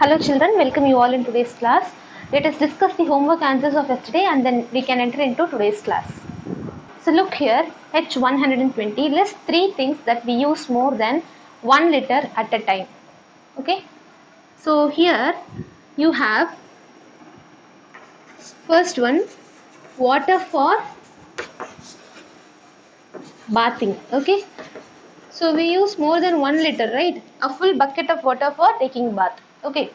Hello children, welcome you all in today's class. Let us discuss the homework answers of yesterday and then we can enter into today's class. So look here, H120 lists 3 things that we use more than 1 liter at a time. Okay, so here you have first one, water for bathing. Okay, so we use more than 1 liter, right? A full bucket of water for taking bath. Okay,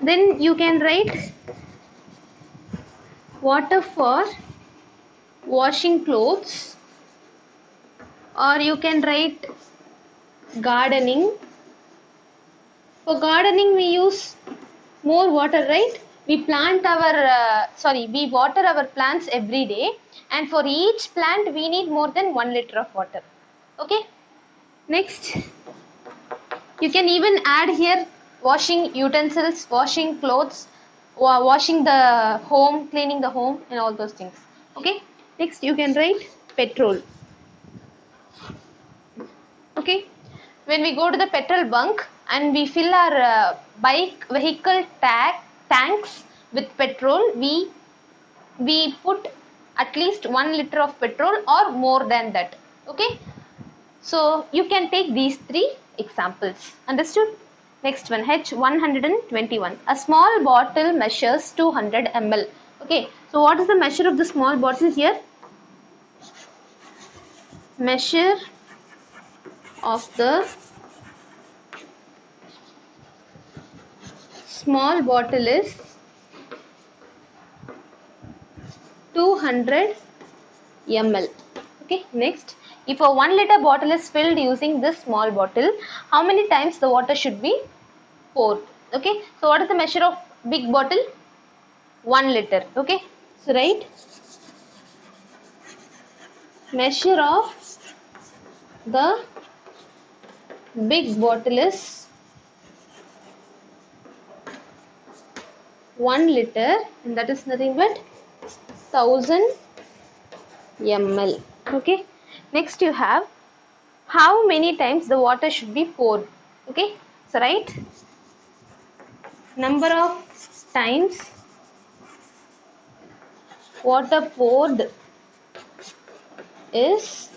then you can write water for washing clothes, or you can write gardening. For gardening we use more water, right? We we water our plants every day, and for each plant we need more than 1 liter of water. Okay, next you can even add here washing utensils, washing clothes, washing the home, cleaning the home, and all those things. Okay, next you can write petrol. Okay, when we go to the petrol bunk and we fill our vehicle tanks with petrol, we put at least 1 liter of petrol or more than that. Okay, so you can take these 3 examples. Understood? Next one, H121. A small bottle measures 200 ml. Okay, so what is the measure of the small bottle here? Measure of the small bottle is 200 ml. Okay, next, if a 1 liter bottle is filled using this small bottle, how many times the water should be poured? Okay, so what is the measure of big bottle? 1 liter. Okay, so right, measure of the big bottle is 1 liter, and that is nothing but 1000 ml. Okay, next you have how many times the water should be poured. Okay, so right, number of times water poured is,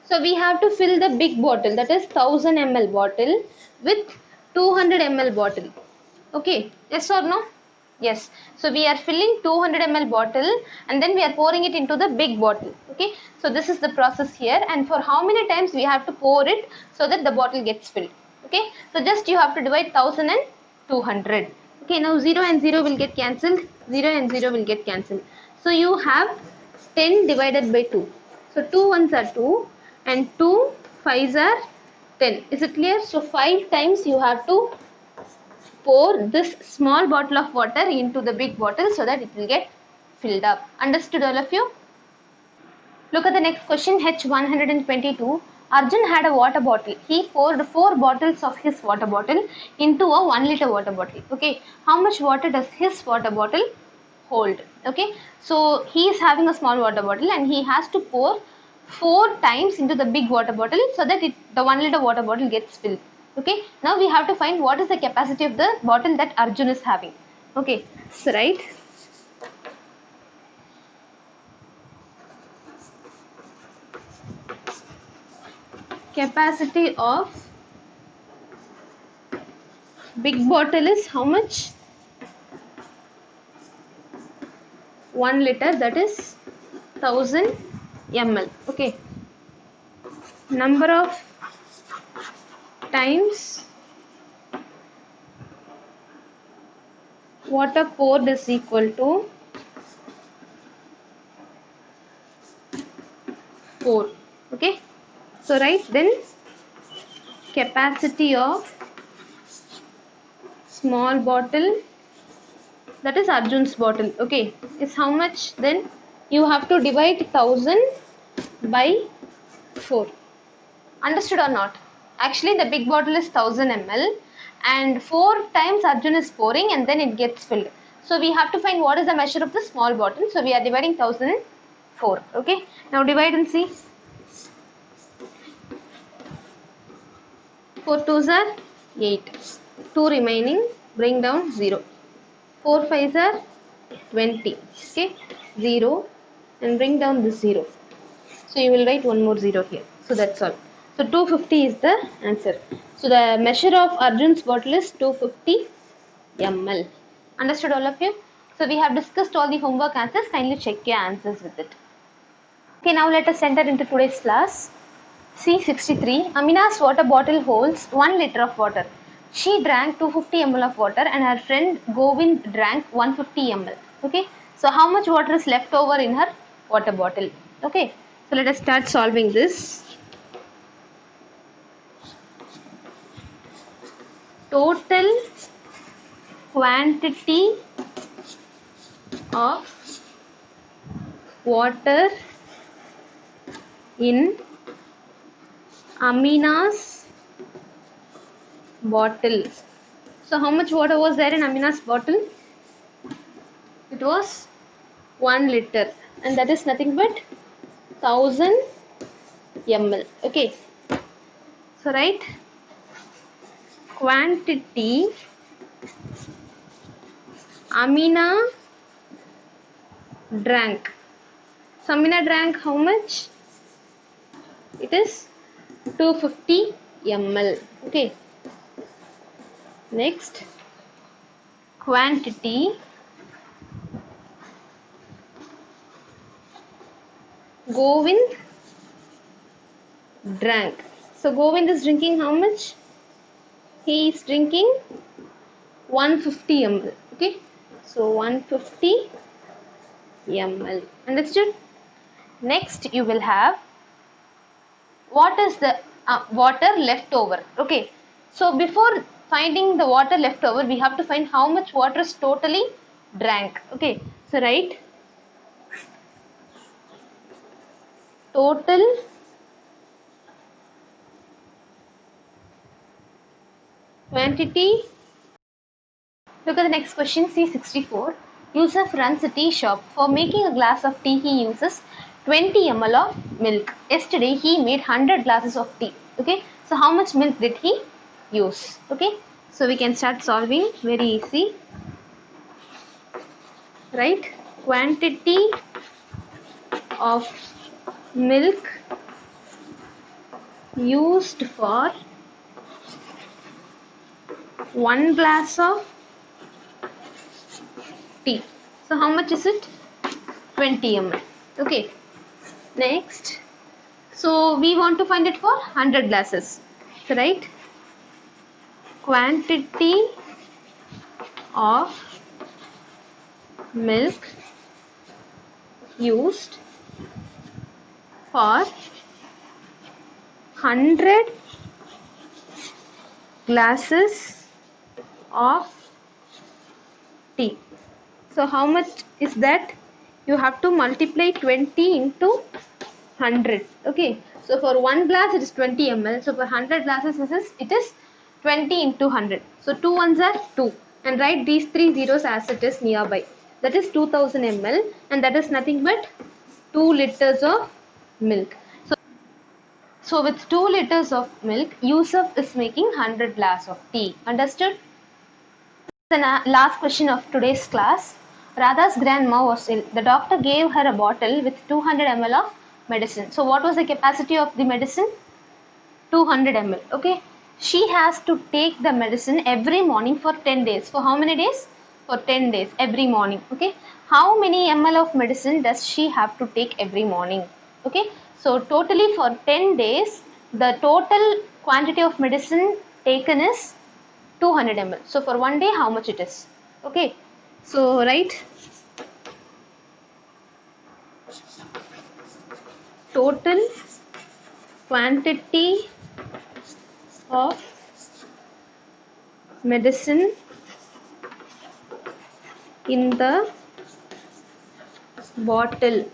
so we have to fill the big bottle, that is 1000 ml bottle with 200 ml bottle. Okay, yes or no? Yes, so we are filling 200 ml bottle and then we are pouring it into the big bottle. Okay, so this is the process here, and for how many times we have to pour it so that the bottle gets filled. Okay, so just you have to divide 1000 and 200. Okay, now 0 and 0 will get cancelled, 0 and 0 will get cancelled. So you have 10 divided by 2. So 2 ones are 2 and 2 5s are 10. Is it clear? So 5 times you have to pour this small bottle of water into the big bottle so that it will get filled up. Understood all of you? Look at the next question, H122. Arjun had a water bottle. He poured 4 bottles of his water bottle into a 1 liter water bottle. Okay, how much water does his water bottle hold? Okay, so he is having a small water bottle and he has to pour 4 times into the big water bottle so that the 1 liter water bottle gets filled. Okay, now we have to find what is the capacity of the bottle that Arjun is having. Okay, so right, capacity of big bottle is how much? 1 liter, that is 1000 ml. Okay, number of times water poured is equal to 4. Okay, so right, then capacity of small bottle, that is Arjun's bottle, okay, is how much? Then you have to divide 1000 by 4. Understood or not? Actually the big bottle is 1000 ml and 4 times Arjun is pouring and then it gets filled. So we have to find what is the measure of the small bottle. So we are dividing 1000 and 4. Okay, now divide and see. 4 2s are 8. 2 remaining, bring down 0. 4 5s are 20. Okay, 0 and bring down this 0. So you will write one more 0 here. So that's all. So 250 is the answer. So the measure of Arjun's bottle is 250 ml. Understood all of you? So we have discussed all the homework answers. Kindly check your answers with it. Okay, now let us enter into today's class. C63. Amina's water bottle holds 1 liter of water. She drank 250 ml of water and her friend Govind drank 150 ml. Okay. So how much water is left over in her water bottle? Okay. So let us start solving this. Total quantity of water in Amina's bottle. So how much water was there in Amina's bottle? It was 1 liter, and that is nothing but 1000 ml. Okay. So write quantity Amina drank. So Amina drank how much? It is 250 ml. Okay. Next, quantity Govind drank. So Govind is drinking how much? He is drinking 150 ml. Okay. So 150 ml. Understood? Next, you will have what is the water left over. Okay. So before finding the water left over, we have to find how much water is totally drank. Okay. So write total quantity. Look at the next question, C64. Yusuf runs a tea shop. For making a glass of tea, he uses 20 ml of milk. Yesterday, he made 100 glasses of tea. Okay, so how much milk did he use? Okay, so we can start solving very easy. Right, quantity of milk used for 1 glass of tea. So how much is it? 20 ml. Okay. Next, so we want to find it for 100 glasses. So right, quantity of milk used for 100 glasses of tea. So how much is that? You have to multiply 20 into 100. Okay. So for 1 glass it is 20 ml. So for 100 glasses it is 20 into 100. So 2 ones are 2. And write these 3 zeros as it is nearby. That is 2000 ml, and that is nothing but 2 liters of milk. So with 2 liters of milk, Yusuf is making 100 glass of tea. Understood? The last question of today's class. Radha's grandma was ill. The doctor gave her a bottle with 200 ml of medicine. So what was the capacity of the medicine? 200 ml. Okay. She has to take the medicine every morning for 10 days. For how many days? For 10 days every morning. Okay. How many ml of medicine does she have to take every morning? Okay. So totally for 10 days, the total quantity of medicine taken is 200 ml. So for 1 day, how much it is? Okay. So write total quantity of medicine in the bottle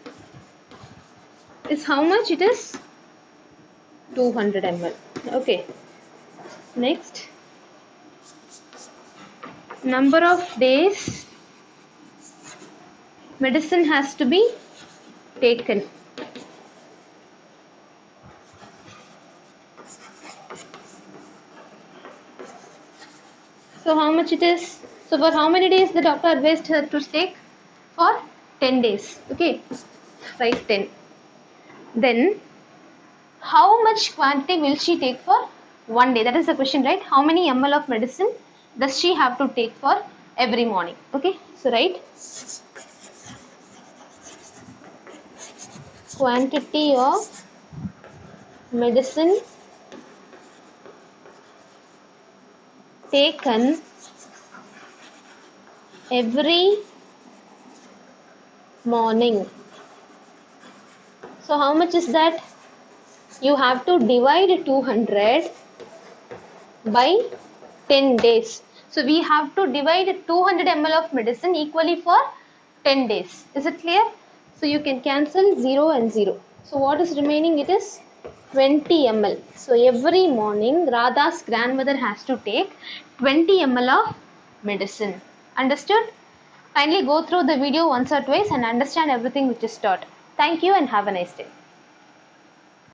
is how much it is? 200 ml. Okay. Next, number of days medicine has to be taken. So how much it is? So for how many days the doctor advised her to take? For 10 days. Okay, write 10. Then how much quantity will she take for one day? That is the question, right? How many ml of medicine does she have to take for every morning? Okay, so write quantity of medicine taken every morning. So how much is that? You have to divide 200 by 10 days. So we have to divide 200 ml of medicine equally for 10 days. Is it clear? So you can cancel 0 and 0. So what is remaining? It is 20 ml. So every morning Radha's grandmother has to take 20 ml of medicine. Understood? Kindly go through the video once or twice and understand everything which is taught. Thank you and have a nice day.